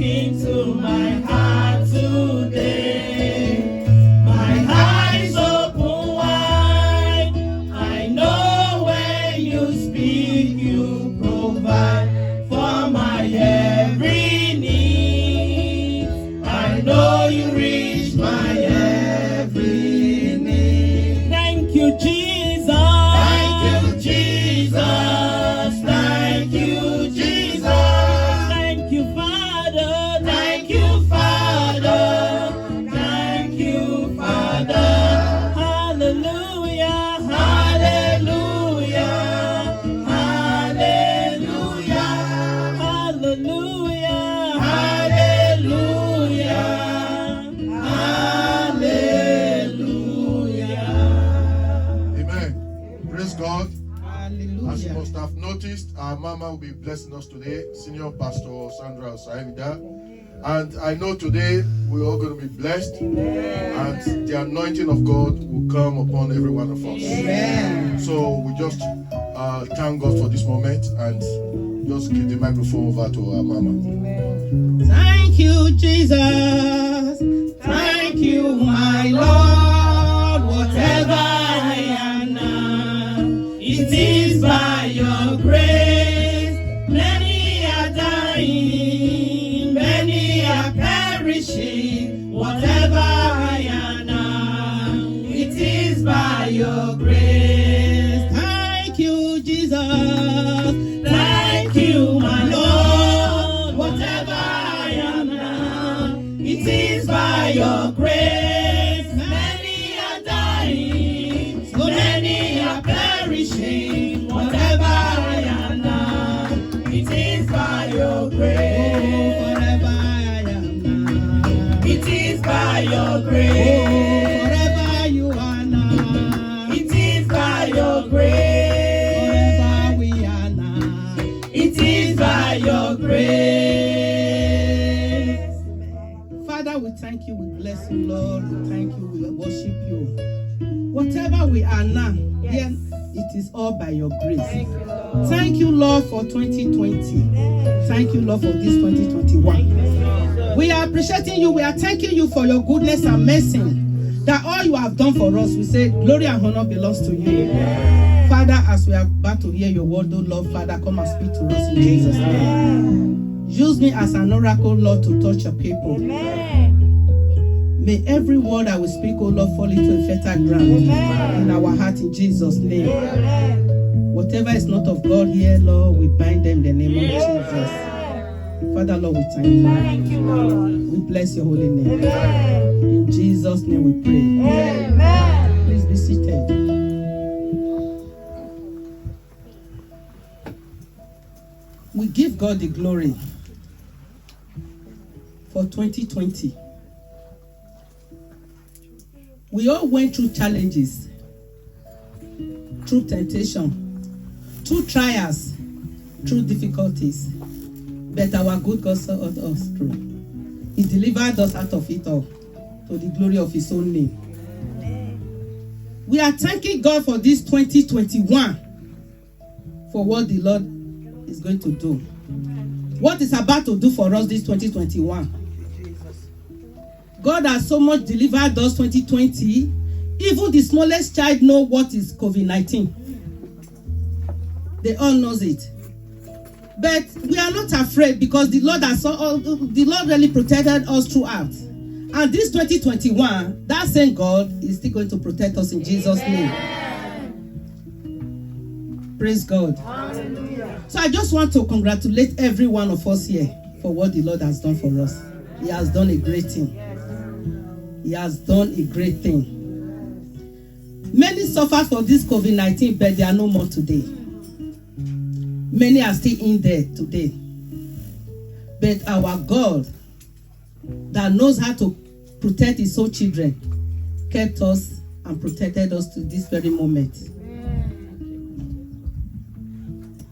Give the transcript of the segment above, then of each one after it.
into my heart today. My eyes open wide. I know when you speak, you provide for my every need. I know you reach my every need. Thank you, Jesus. Thank you, Jesus. Thank you, Jesus. Thank you, Father. Thank you, Father. Thank you, Father. Hallelujah. Hallelujah. Hallelujah. Hallelujah. Hallelujah. Hallelujah. Amen. Praise God. Hallelujah. As you must have noticed, our mama will be blessing us today, Senior Pastor Sandra Osaimida. And I know today we're all going to be blessed, and the anointing of God will come upon every one of us. Amen. So we just thank God for this moment and just give the microphone over to our mama. Thank you, Jesus. Thank you, my Lord. Whatever I am now, it is by your grace. Many are dying, many are perishing. Whatever I am now, it is by your grace. Thank you, Jesus. Thank you, my Lord. Whatever I am now, it is by your grace. Many are dying, so many are perishing. Whatever I am now, it is by your grace. Forever I am now, it is by your grace. Forever you are now, it is by your grace. Forever we are now, it is by your grace. Father, we thank you, we bless you, Lord. We thank you, we worship you. Whatever we are now, yes, it is all by your grace. Thank you, Lord, for 2020. Thank you, Lord, for this 2021. We are appreciating you. We are thanking you for your goodness and mercy. That all you have done for us, we say glory and honor belongs to you. Father, as we are about to hear your word, oh Lord, Father, come and speak to us in Jesus' name. Use me as an oracle, Lord, to touch your people. May every word I will speak, oh Lord, fall into a fertile ground in our heart in Jesus' name. Whatever is not of God here, Lord, we bind them in the name of Jesus. Father, Lord, we thank you. Thank you, Lord. We bless your holy name. Amen. In Jesus' name we pray. Amen. Please be seated. We give God the glory for 2020. We all went through challenges, through temptation, through trials, through difficulties. But our good God saw us through. He delivered us out of it all to the glory of his own name. We are thanking God for this 2021 for what the Lord is going to do. What is about to do for us this 2021. God has so much delivered us 2020. Even the smallest child know what is COVID-19. They all knows it. But we are not afraid because the Lord the Lord really protected us throughout. And this 2021, that same God is still going to protect us in Jesus' name. Praise God. Hallelujah. So I just want to congratulate every one of us here for what the Lord has done for us. He has done a great thing. He has done a great thing. Many suffered for this COVID-19, but they are no more today. Many are still in there today. But our God that knows how to protect his own children kept us and protected us to this very moment.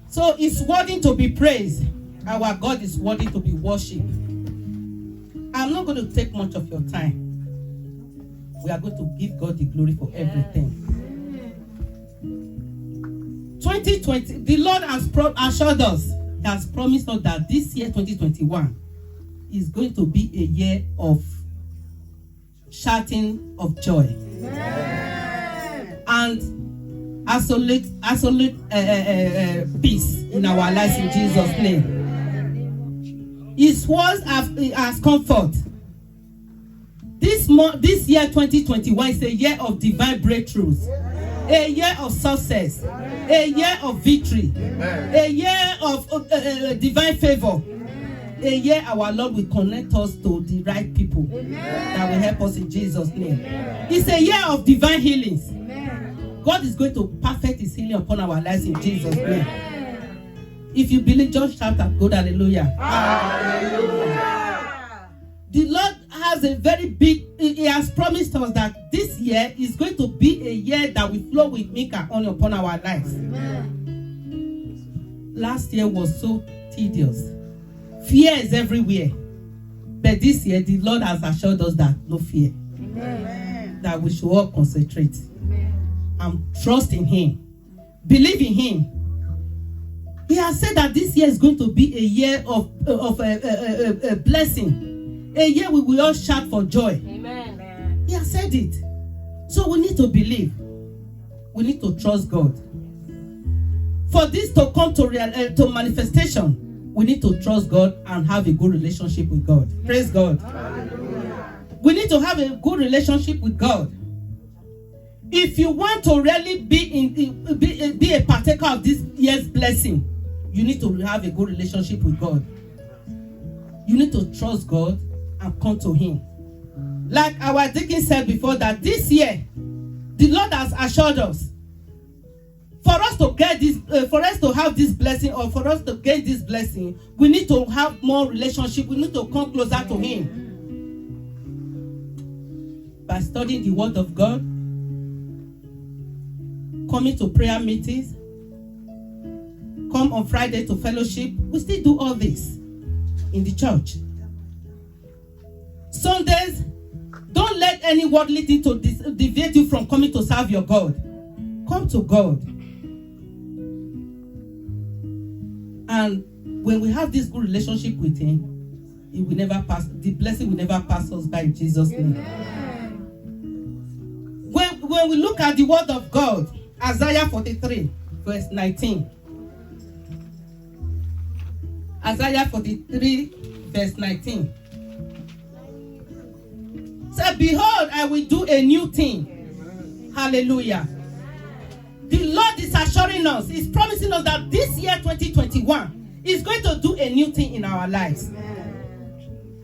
So it's worthy to be praised. Our God is worthy to be worshipped. I'm not going to take much of your time. We are going to give God the glory for everything. 2020, the Lord has assured us, He has promised us that this year, 2021, is going to be a year of shouting of joy. And absolute peace in our lives in Jesus' name. His words as comfort. This year 2021 is a year of divine breakthroughs, a year of success, a year of victory, a year of divine favor, a year our Lord will connect us to the right people that will help us in Jesus' name. It's a year of divine healings. God is going to perfect his healing upon our lives in Jesus' name. If you believe, just shout out, God, hallelujah. Hallelujah. The Lord has a very big, he has promised us that this year is going to be a year that will flow with milk and honey upon our lives. Last year was so tedious. Fear is everywhere. But this year, the Lord has assured us that no fear. Amen. That we should all concentrate. Amen. And trust in him. Believe in him. He has said that this year is going to be a year of a blessing. A year we will all shout for joy. Amen. He has said it. So we need to believe. We need to trust God. For this to come to manifestation, we need to trust God and have a good relationship with God. Praise God. Hallelujah. We need to have a good relationship with God. If you want to really be a partaker of this year's blessing, you need to have a good relationship with God. You need to trust God and come to him. Like our deacon said before, that this year, the Lord has assured us, for us to get this, for us to have this blessing, or for us to gain this blessing, we need to have more relationship. We need to come closer to him by studying the word of God, coming to prayer meetings, come on Friday to fellowship. We still do all this in the church. Sundays, don't let any worldly thing to deviate you from coming to serve your God. Come to God. And when we have this good relationship with him, it will never pass. The blessing will never pass us by in Jesus' name. When we look at the word of God, Isaiah 43, verse 19. Isaiah 43, verse 19. Say, behold, I will do a new thing. Hallelujah. The Lord is assuring us, he's promising us that this year 2021 is going to do a new thing in our lives.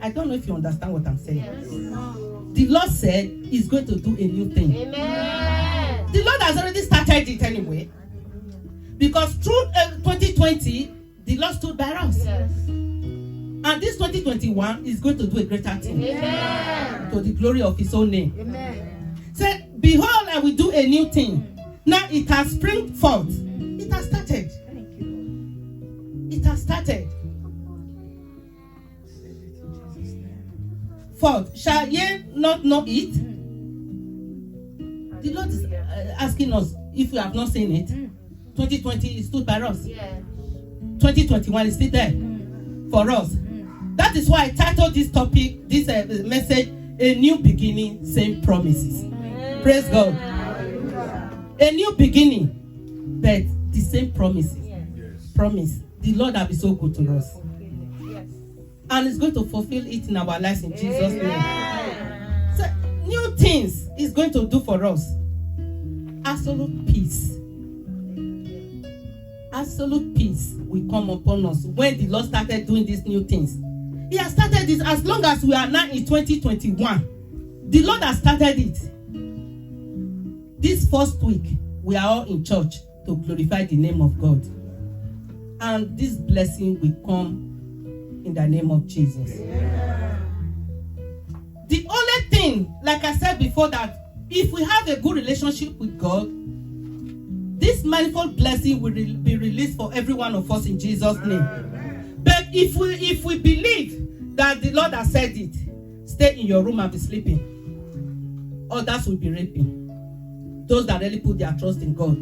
I don't know if you understand what I'm saying. The Lord said he's going to do a new thing. Amen. The Lord has already started it anyway. Because through 2020, the Lord stood by us. Yes. And this 2021 is going to do a greater thing. Amen. To the glory of his own name. Amen. Said, behold, I will do a new thing. Now it has spring forth. It has started. Thank you. It has started. Forth. Shall ye not know it? The Lord is asking us if we have not seen it. 2020 is stood by us. Yeah. 2021 is still there for us. That is why I titled this topic, this message, A New Beginning, Same Promises. Praise God. A new beginning, but the same promises. Yes. Promise. The Lord has been so good to us. Yes. And He's going to fulfill it in our lives in Jesus' name. So, new things He's going to do for us. Absolute peace. Absolute peace will come upon us when the Lord started doing these new things. He has started this as long as we are now in 2021. The Lord has started it. This first week, we are all in church to glorify the name of God. And this blessing will come in the name of Jesus. Yeah. The only thing, like I said before, that if we have a good relationship with God, this manifold blessing will be released for every one of us in Jesus' name. But if we believe that the Lord has said it, stay in your room and be sleeping. Others will be raping. Those that really put their trust in God.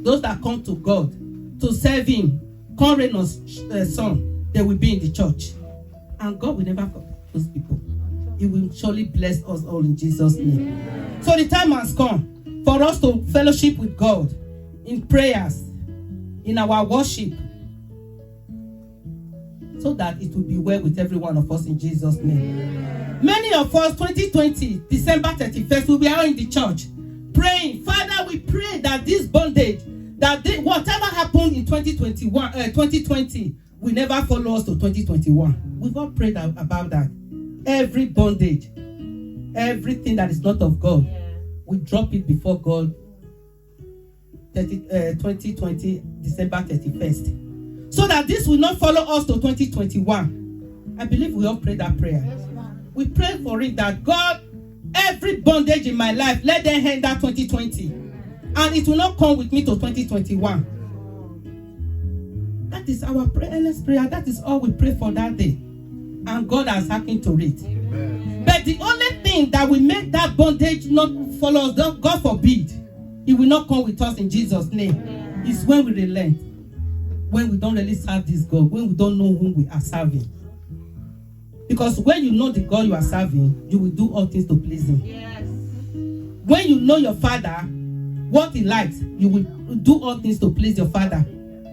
Those that come to God to serve Him, come rain or sun, they will be in the church. And God will never forget those people. He will surely bless us all in Jesus' name. So the time has come for us to fellowship with God in prayers, in our worship, so that it will be well with every one of us in Jesus' name. Many of us, 2020, December 31st, will be out in the church praying. Father, we pray that this bondage, whatever happened in 2020 will never follow us to 2021. We've all prayed about that. Every bondage, everything that is not of God, we drop it before God 2020, December 31st. So that this will not follow us to 2021. I believe we all prayed that prayer. We pray for it that God, every bondage in my life, let them end that 2020. And it will not come with me to 2021. That is our earnest prayer. That is all we pray for that day. And God has hearkened to it. Amen. But the only thing that will make that bondage not follow us, God forbid, it will not come with us in Jesus' name, is when we relent. When we don't really serve this God, when we don't know whom we are serving. Because when you know the God you are serving, you will do all things to please him. Yes. When you know your Father, what he likes, you will do all things to please your Father.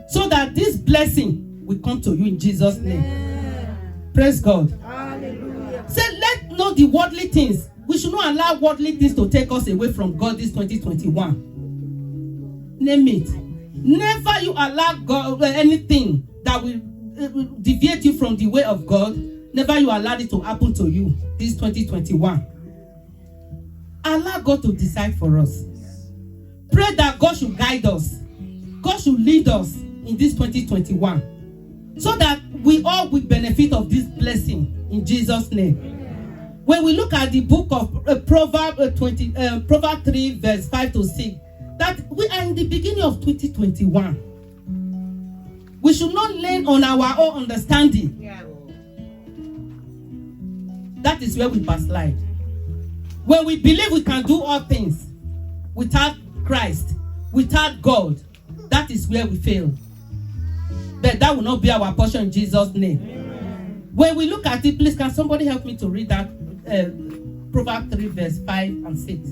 So that this blessing will come to you in Jesus' name. Amen. Praise God. Hallelujah. Say, let not the worldly things. We should not allow worldly things to take us away from God this 2021. Name it. Never you allow God anything that will deviate you from the way of God. Never you allow it to happen to you this 2021. Allow God to decide for us. Pray that God should guide us. God should lead us in this 2021. So that we all will benefit of this blessing in Jesus' name. When we look at the book of Proverbs 3 verse 5 to 6, that we are in the beginning of 2021. We should not lean on our own understanding. Yeah. That is where we backslide. When we believe we can do all things without Christ, without God, that is where we fail. But that will not be our portion in Jesus' name. Amen. When we look at it, please can somebody help me to read that Proverbs 3 verse 5 and 6.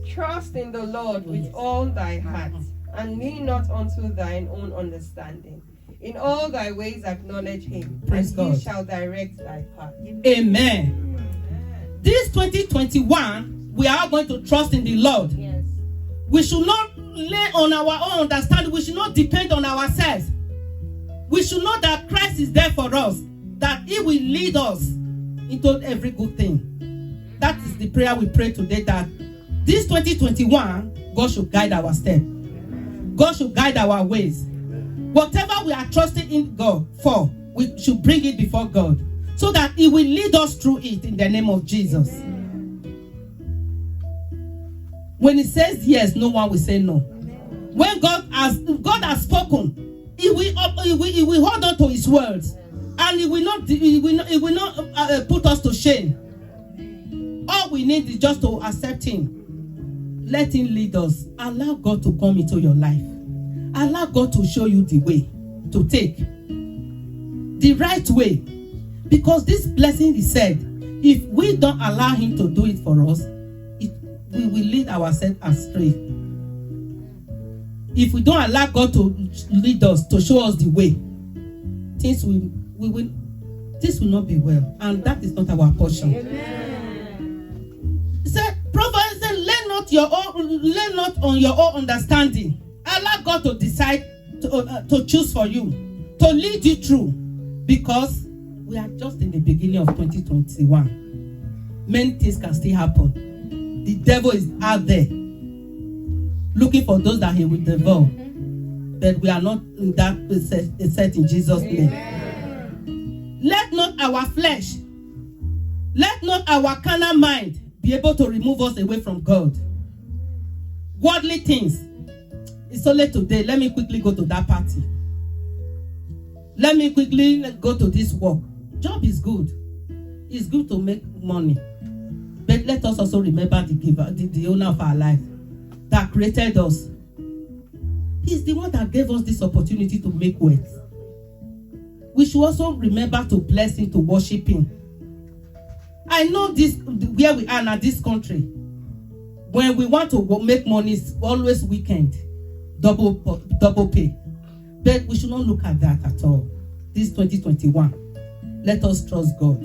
Trust in the Lord with all thy heart, and lean not unto thine own understanding. In all thy ways acknowledge him, Praise and God. he shall direct thy path. Amen. This 2021, we are going to trust in the Lord. Yes. We should not lay on our own understanding. We should not depend on ourselves. We should know that Christ is there for us, that he will lead us into every good thing. That is the prayer we pray today, that this 2021, God should guide our step. God should guide our ways. Whatever we are trusting in God for, we should bring it before God, so that he will lead us through it in the name of Jesus. When he says yes, no one will say no. When God has spoken, he will hold on to his words, and he will not put us to shame. All we need is just to accept him. Let him lead us. Allow God to come into your life. Allow God to show you the way to take. The right way. Because this blessing is said, if we don't allow him to do it for us, we will lead ourselves astray. If we don't allow God to lead us, to show us the way, this will not be well. And that is not our portion. Amen. Proverbs said, lean not on your own understanding. Allow God to decide to choose for you, to lead you through, because we are just in the beginning of 2021. Many things can still happen. The devil is out there looking for those that he will devour, but we are not in that set in Jesus' name. Let not our flesh, let not our carnal mind be able to remove us away from God. Worldly things. It's only today. Let me quickly go to that party. Let me quickly go to this work. Job is good. It's good to make money. But let us also remember the giver, the owner of our life, that created us. He's the one that gave us this opportunity to make wealth. we should also remember to bless him, to worship him. I know this, where we are now, this country. When we want to make money, it's always weekend, double pay. But we should not look at that at all. This 2021. Let us trust God.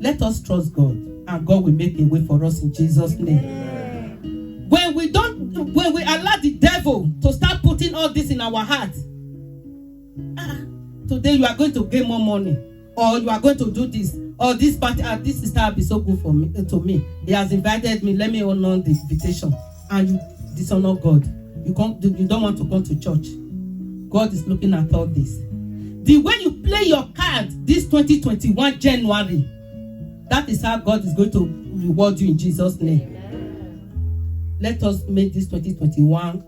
Let us trust God, and God will make a way for us in Jesus' name. When we allow the devil to start putting all this in our heart, today you are going to gain more money, or you are going to do this, or this party, this sister will be so good for me, to me. He has invited me. Let me honor the invitation, and you dishonor God. You don't want to come to church. God is looking at all this. The way you play your card this 2021 January, that is how God is going to reward you in Jesus' name. Amen. Let us make this 2021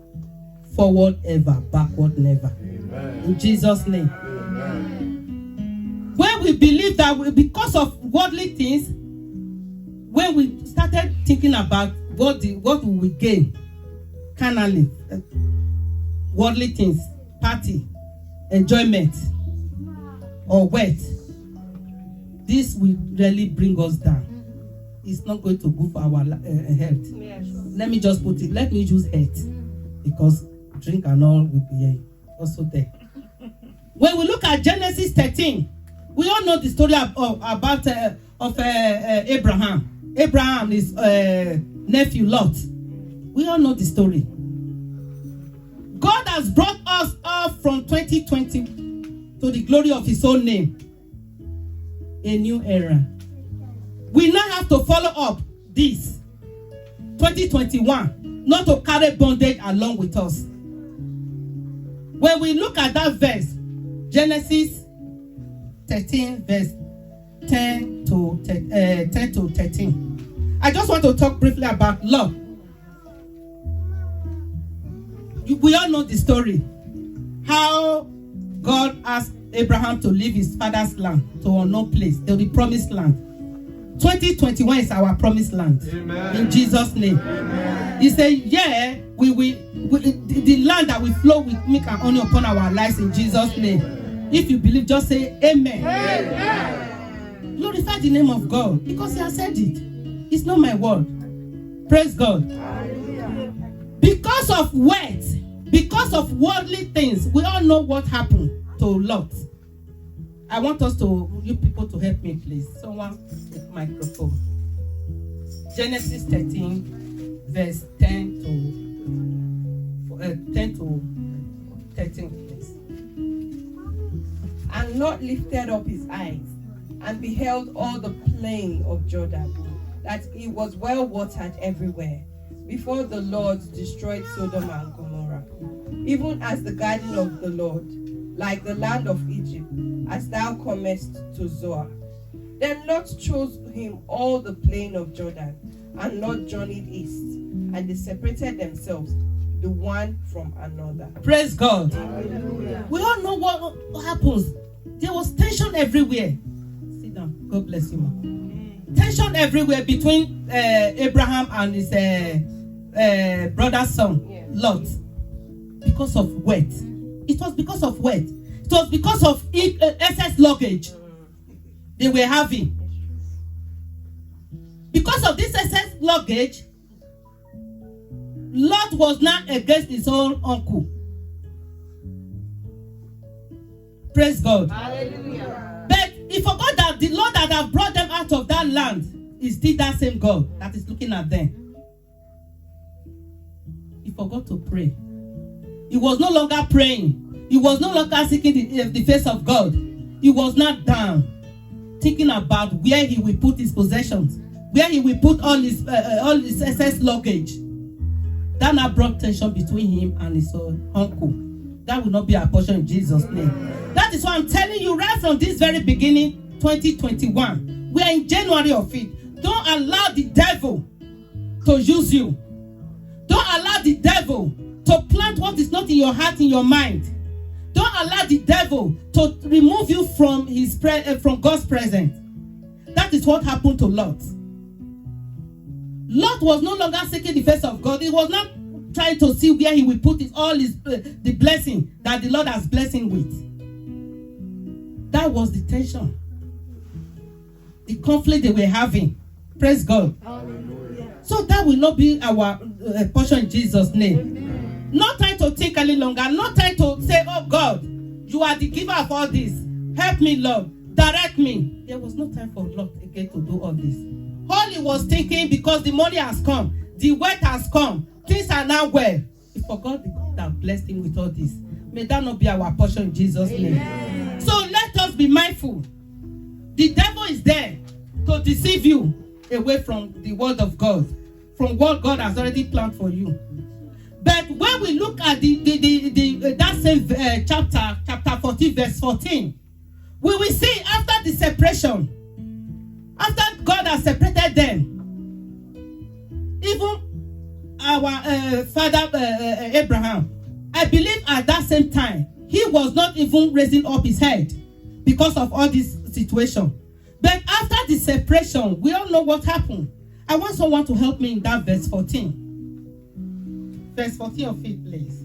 forward ever, backward never. Amen. In Jesus' name. Amen. When we believe that because of worldly things, when we started thinking about what will we gain carnally, worldly things, party, enjoyment, or wealth, this will really bring us down. It's not going to go for our health. Yes. Let me just put it. Let me use health, because drink and all will be also there. When we look at Genesis 13, we all know the story about Abraham. Abraham, his nephew Lot. We all know the story. God has brought us up from 2020 to the glory of his own name. A new era. We now have to follow up this 2021, not to carry bondage along with us. When we look at that verse, Genesis 13, verse 10 to 13. I just want to talk briefly about Lot. We all know the story. How God asked Abraham to leave his father's land to unknown place, to the promised land. 2021 is our promised land. Amen. In Jesus' name. Amen. He said, yeah, the land that will flow with milk and honey upon our lives in Jesus' name. If you believe, just say amen. Amen. Glorify the name of God, because he has said it. It's not my word. Praise God. Hallelujah. Because of wealth, because of worldly things, we all know what happened to Lot. I want you people to help me, please. Someone with microphone. Genesis 13, verse 10 to 13, please. And Lot lifted up his eyes and beheld all the plain of Jordan, that it was well watered everywhere, before the Lord destroyed Sodom and Gomorrah, even as the garden of the Lord, like the land of Egypt, as thou comest to Zoar. Then Lot chose him all the plain of Jordan, and Lot journeyed east, and they separated themselves, the one from another. Praise God. Hallelujah. We all know what happens. There was tension everywhere. Sit down. God bless you, ma. Tension everywhere between Abraham and his brother's son, Lot, because of wealth. It was because of wealth. It was because of excess luggage they were having. Because of this excess luggage, Lot was not against his own uncle. Praise God. Hallelujah. But he forgot that the Lord that have brought them out of that land is still that same God that is looking at them. He forgot to pray. He was no longer praying. He was no longer seeking the face of God. He was not down, thinking about where he will put his possessions, where he will put all his excess luggage. That now brought tension between him and his uncle. That will not be our portion in Jesus' name. That is why I'm telling you right from this very beginning, 2021. We are in January of it. Don't allow the devil to use you. Don't allow the devil to plant what is not in your heart, in your mind. Don't allow the devil to remove you from from God's presence. That is what happened to Lot. Lot was no longer seeking the face of God. He was not trying to see where he will put the blessing that the Lord has blessed him with. That was the tension, the conflict they were having. Praise God. Hallelujah. So that will not be our portion in Jesus' name. Amen. Not trying to think any longer. Not trying to say, oh God, you are the giver of all this. Help me, Lord. Direct me. There was no time for Lord again to do all this. All he was thinking, because the money has come, the wealth has come, things are now well. He forgot the God that blessed him with all this. May that not be our portion in Jesus' name. Amen. So let us be mindful. The devil is there to deceive you away from the word of God, from what God has already planned for you. But when we look at that same chapter 14, verse 14, we will see after the separation, after God has separated them, even our father Abraham, I believe at that same time, he was not even raising up his head because of all this situation. But after the separation, we all know what happened. I want someone to help me in that verse 14. Verse 14 of it, please.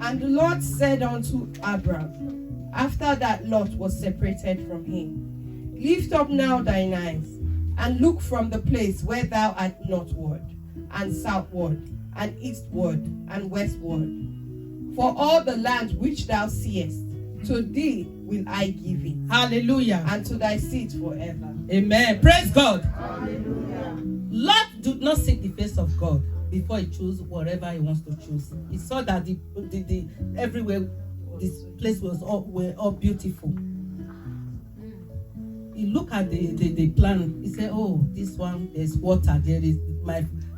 And the Lord said unto Abram, after that Lot was separated from him, lift up now thine eyes, and look from the place where thou art northward, and southward, and eastward, and westward. For all the land which thou seest, to thee will I give it, Hallelujah. and to thy seed forever. Amen. Praise God. Hallelujah. Lot did not seek the face of God before he chose whatever he wants to choose. He saw that the everywhere this place was all beautiful. He looked at the plan. He said, "Oh, this one there's water. There is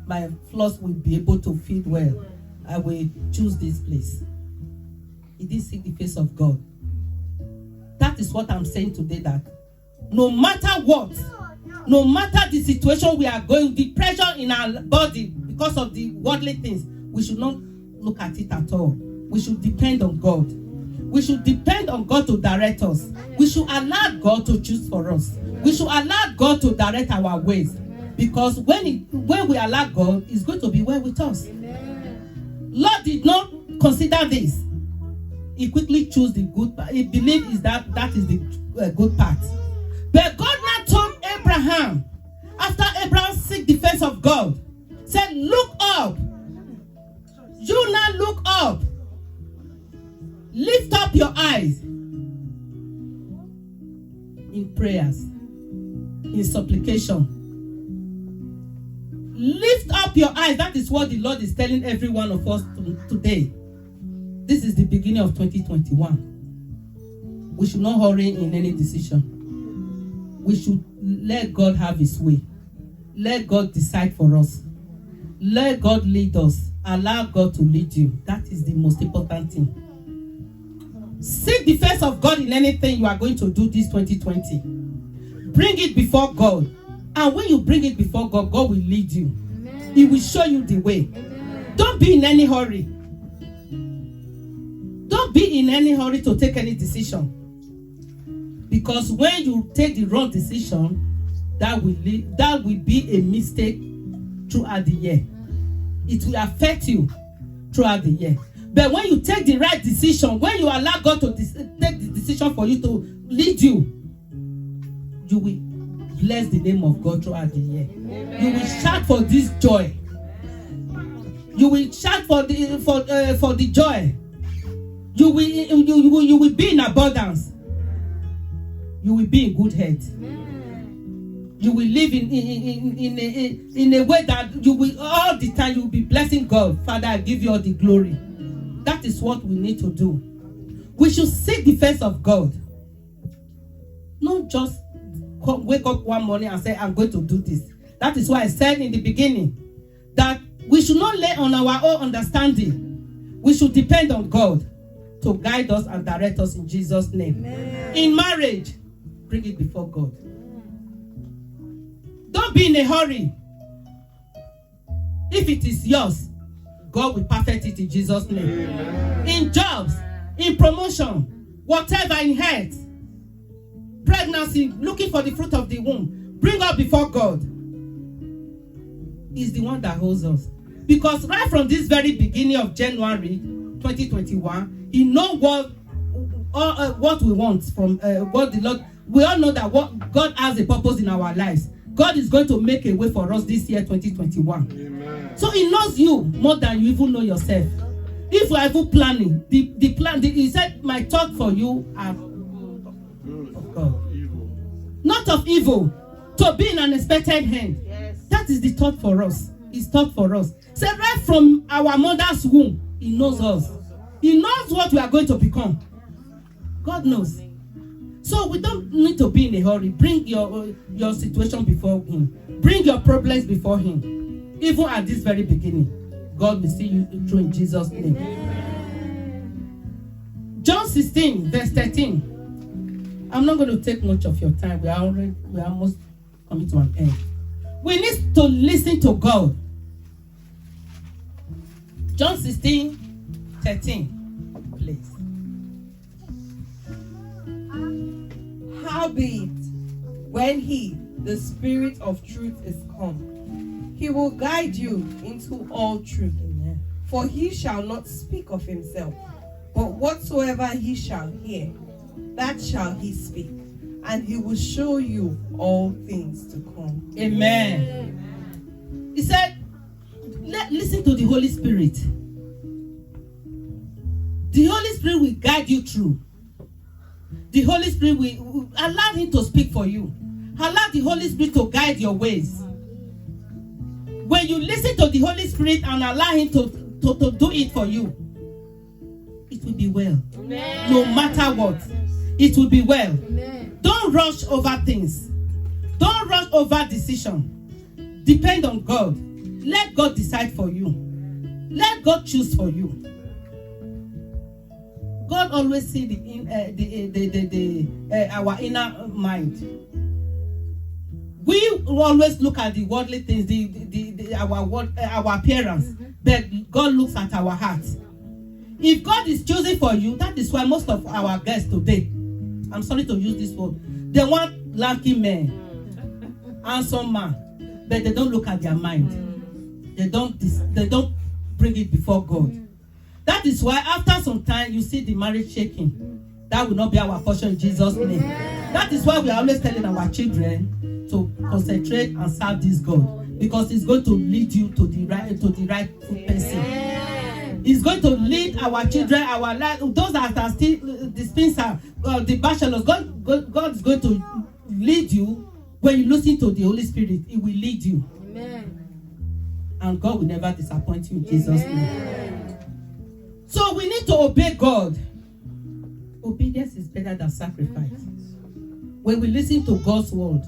my flocks will be able to feed well. I will choose this place." He didn't seek the face of God. That is what I'm saying today. That no matter what, no matter the situation we are going, the pressure in our body because of the worldly things, we should not look at it at all. We should depend on God. We should depend on God to direct us. We should allow God to choose for us. We should allow God to direct our ways. Because when we allow God, it's going to be well with us. Lord did not consider this. He quickly chose the good part. He believed that is the good part. But God now told Abraham, after Abraham seek the face of God, said, look up. You now look up. Lift up your eyes in prayers, in supplication. Lift up your eyes. That is what the Lord is telling every one of us today. This is the beginning of 2021. We should not hurry in any decision. We should let God have his way. Let God decide for us. Let God lead us. Allow God to lead you. That is the most important thing. Seek the face of God in anything you are going to do this 2020. Bring it before God. And when you bring it before God, God will lead you. Amen. He will show you the way. Amen. Don't be in any hurry. Don't be in any hurry to take any decision. Because when you take the wrong decision, that will be a mistake throughout the year. It will affect you throughout the year. But when you take the right decision, when you allow God to take the decision for you to lead you, you will bless the name of God throughout the year. Amen. You will shout for this joy. You will shout for the joy. You will be in abundance. You will be in good health. You will live in a way that you will all the time you will be blessing God. Father, I give you all the glory. That is what we need to do. We should seek the face of God. Not just wake up one morning and say, I'm going to do this. That is why I said in the beginning that we should not lay on our own understanding. We should depend on God to guide us and direct us in Jesus' name. Amen. In marriage, bring it before God. Don't be in a hurry. If it is yours, God will perfect it in Jesus' name. Amen. In jobs, in promotion, whatever, in health, pregnancy, looking for the fruit of the womb, bring up before God. He's the one that holds us. Because right from this very beginning of January 2021, He knows what we want from what the Lord. We all know that what God has a purpose in our lives. God is going to make a way for us this year, 2021. Amen. So He knows you more than you even know yourself. If you are even planning, the plan, He said, my thought for you are of God, Evil. not of evil, to be in an expected hand. Yes. That is the thought for us. His thought for us. So right from our mother's womb, He knows us. He knows what we are going to become. God knows. So we don't need to be in a hurry. Bring your situation before Him. Bring your problems before Him. Even at this very beginning, God will see you through in Jesus' name. John 16, verse 13. I'm not going to take much of your time. We are almost coming to an end. We need to listen to God. John 16, 13. Please. Howbeit, when He, the Spirit of truth, is come, He will guide you into all truth. Amen. For He shall not speak of Himself, but whatsoever He shall hear, that shall He speak, and He will show you all things to come. Amen. He said, listen to the Holy Spirit. The Holy Spirit will guide you through. The Holy Spirit will allow Him to speak for you. Allow the Holy Spirit to guide your ways. When you listen to the Holy Spirit and allow Him to do it for you, it will be well. Amen. No matter what, it will be well. Amen. Don't rush over things. Don't rush over decision. Depend on God. Let God decide for you. Let God choose for you. God always see our inner mind. We always look at the worldly things, our appearance, but God looks at our heart. If God is choosing for you, that is why most of our guests today, I'm sorry to use this word, they want lanky men, handsome man, but they don't look at their mind. They don't bring it before God. That is why after some time you see the marriage shaking. That will not be our portion in Jesus' name. That is why we are always telling our children to concentrate and serve this God, because it's going to lead you to the right person. It's going to lead our children, our life, those that are still the spinster, the bachelors. God is going to lead you. When you listen to the Holy Spirit, it will lead you. Amen. And God will never disappoint you in Jesus' name. So we need to obey God. Obedience is better than sacrifice. When we listen to God's word,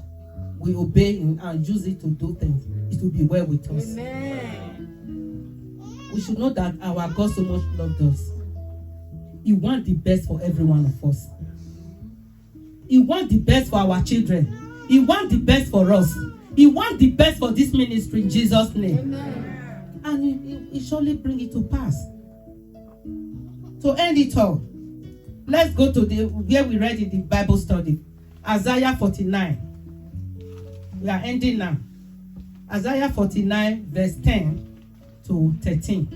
we obey Him and use it to do things, it will be well with us. Amen. We should know that our God so much loved us. He wants the best for every one of us. He wants the best for our children. He wants the best for us. He wants the best for this ministry in Jesus' name. Amen. And He surely bring it to pass. To end it all, let's go to where we read in the Bible study, Isaiah 49. We are ending now. Isaiah 49, verse 10 to 13.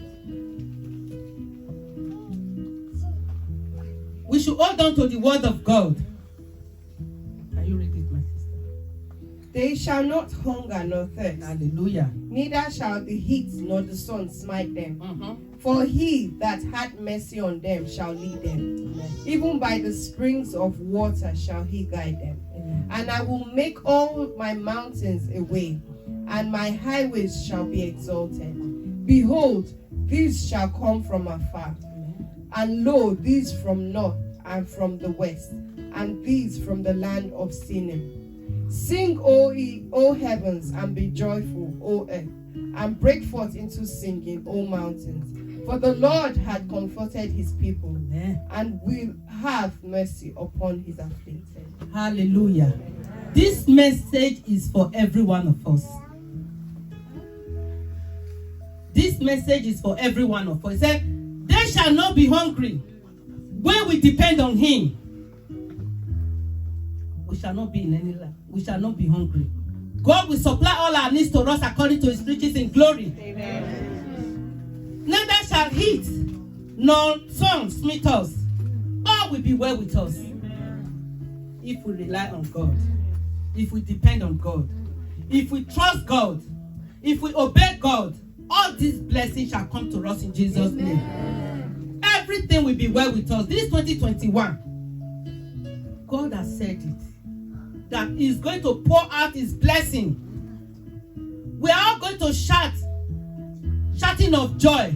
We should hold on to the word of God. Can you read it, my sister? They shall not hunger nor thirst, Hallelujah. neither shall the heat nor the sun smite them. Mm-hmm. For He that had mercy on them shall lead them. Even by the springs of water shall He guide them. Amen. And I will make all my mountains a way, and my highways shall be exalted. Behold, these shall come from afar, and lo, these from north and from the west, and these from the land of Sinim. Sing, O heavens, and be joyful, O earth, and break forth into singing, O mountains. For the Lord had comforted His people, Amen. and will have mercy upon His afflicted. Hallelujah. This message is for every one of us. This message is for every one of us. He said, they shall not be hungry. When we depend on Him, we shall not be in any lack. We shall not be hungry. God will supply all our needs to us according to His riches in glory. Amen. Neither shall heat nor sun smite us. All will be well with us. If we rely on God, if we depend on God, if we trust God, if we obey God, all these blessings shall come to us in Jesus' name. Everything will be well with us. This 2021, God has said it, that He's going to pour out His blessing. We are all going to shouting of joy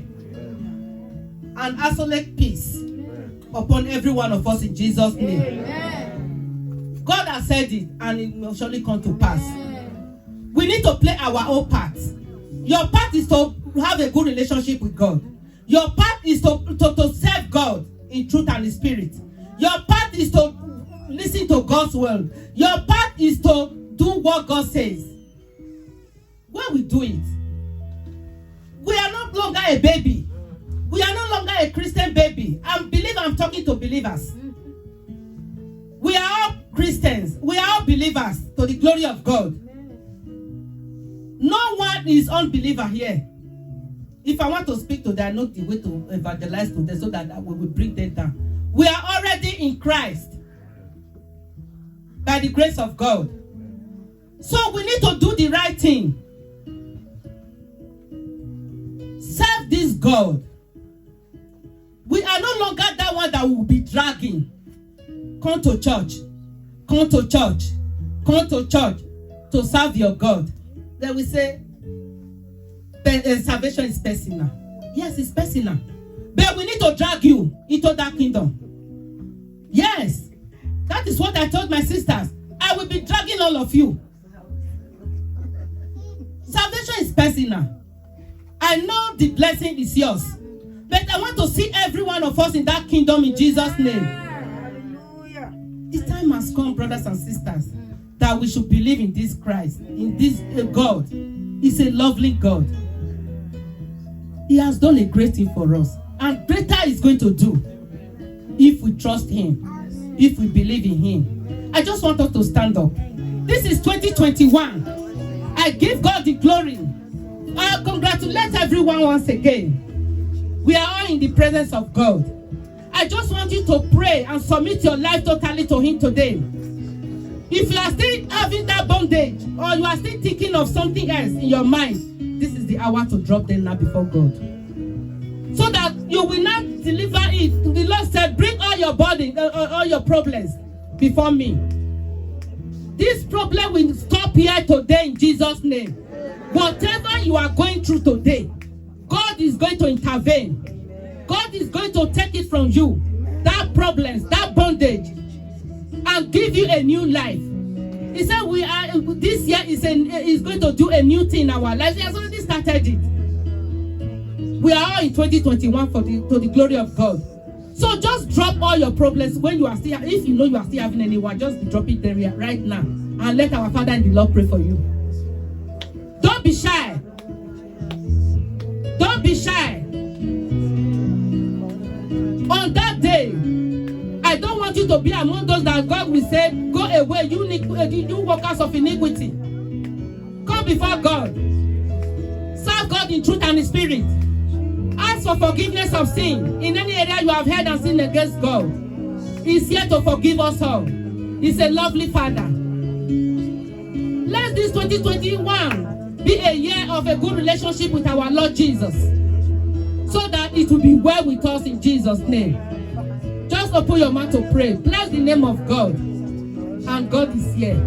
and absolute peace upon every one of us in Jesus' name. God has said it, and it will surely come to pass. We need to play our own part. Your part is to have a good relationship with God. Your part is to serve God in truth and in spirit. Your part is to listen to God's word. Your part is to do what God says. When we do it, we are no longer a baby. We are no longer a Christian baby. And believe I'm talking to believers. We are all Christians. We are all believers to the glory of God. No one is unbeliever here. If I want to speak to them, I know the way to evangelize to them so that we will bring them down. We are already in Christ by the grace of God. So we need to do the right thing. Serve this God. We are no longer that one that will be dragging. Come to church. Come to church. Come to church to serve your God. Then we say, salvation is personal. Yes, it's personal. But we need to drag you into that kingdom. Yes. That is what I told my sisters. I will be dragging all of you. Salvation is personal. I know the blessing is yours. But I want to see every one of us in that kingdom in Jesus' name. The time has come, brothers and sisters, that we should believe in this Christ, in this God. He's a lovely God. He has done a great thing for us. And greater is going to do if we trust Him, if we believe in Him. I just want us to stand up. This is 2021. I give God the glory. I congratulate everyone once again. We are all in the presence of God. I just want you to pray and submit your life totally to Him today. If you are still having that bondage, or you are still thinking of something else in your mind, this is the hour to drop them now before God. So that you will not deliver it. The Lord said, bring all your body, all your problems before me. This problem will stop here today in Jesus' name. Whatever you are going through today, God is going to intervene. God is going to take it from you, that problems, that bondage, and give you a new life. He said this year is going to do a new thing in our lives. He has already started it. We are all in 2021 to the glory of God. So just drop all your problems when you are still, if you know you are still having anyone, just drop it there right now. And let our Father in the Lord pray for you. Don't be shy. Don't be shy. On that day, I don't want you to be among those that God will say, go away, you workers of iniquity. Come before God. Serve God in truth and in spirit. Ask for forgiveness of sin. In any area you have heard and sinned against God, He's here to forgive us all. He's a lovely Father. Let this 2021 be a year of a good relationship with our Lord Jesus, so that it will be well with us in Jesus' name. Just open your mouth to pray. Bless the name of God. And God is here.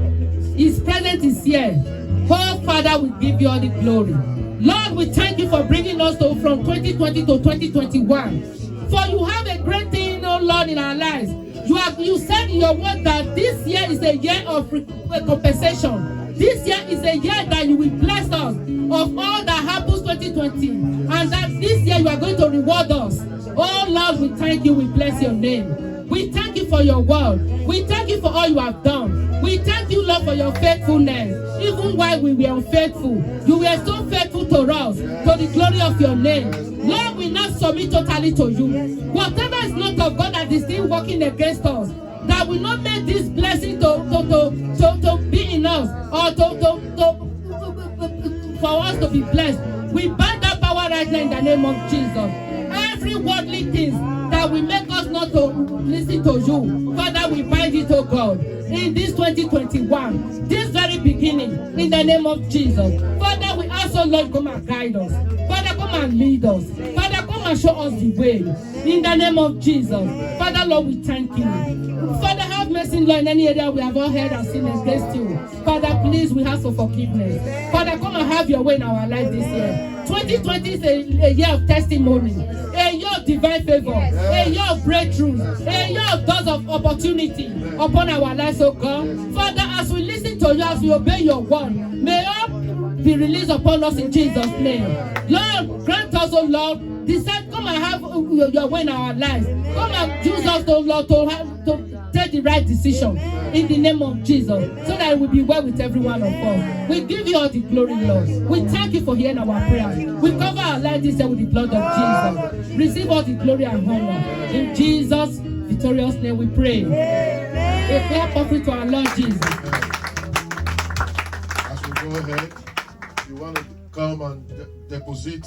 His presence is here. Oh, Father, we give you all the glory. Lord, we thank you for bringing us from 2020 to 2021. For you have a great thing, oh Lord, in our lives. You said in your word that this year is a year of compensation. This year is a year that you will bless us of all that happens 2020. And that this year you are going to reward us. Oh Lord, we thank you. We bless your name. We thank you for your word. We thank you for all you have done. We thank you, Lord, for your faithfulness. Even while we were unfaithful, you were so faithful to us, to the glory of your name. Lord, we now submit totally to you. Whatever is not of God that is still working against us, that will not make this blessing to be in us, or for us to be blessed. We bind that power right now in the name of Jesus. Every worldly thing that will make us not to listen listen to you. Father, we bind it, oh God, in this 2021, this very beginning, in the name of Jesus. Father, we ask, oh Lord, come and guide us. Father, come and lead us. Father, come and show us the way. In the name of Jesus. Father, Lord, we thank you. Father, have mercy, Lord, in any area we have all heard and sinned against you. Father, please, we ask for forgiveness. Father, come and have your way in our life this year. 2020 is a year of testimony, a year of divine favor, a year of breakthroughs, a year of doors of opportunity upon our lives, oh God. Father, as we listen to you, as we obey your word, may all be released upon us in Jesus' name. Lord, grant us, oh Lord, decide, come and have your way in our lives. Come and use us, oh Lord, to take the right decision in the name of Jesus, so that it will be well with every one of us. We give you all the glory, Lord. We thank you for hearing our prayers. We cover our life this year with the blood of Jesus. Receive all the glory and honor. In Jesus' victorious name we pray. A clap offering to our Lord Jesus. As we go ahead, you want to come and deposit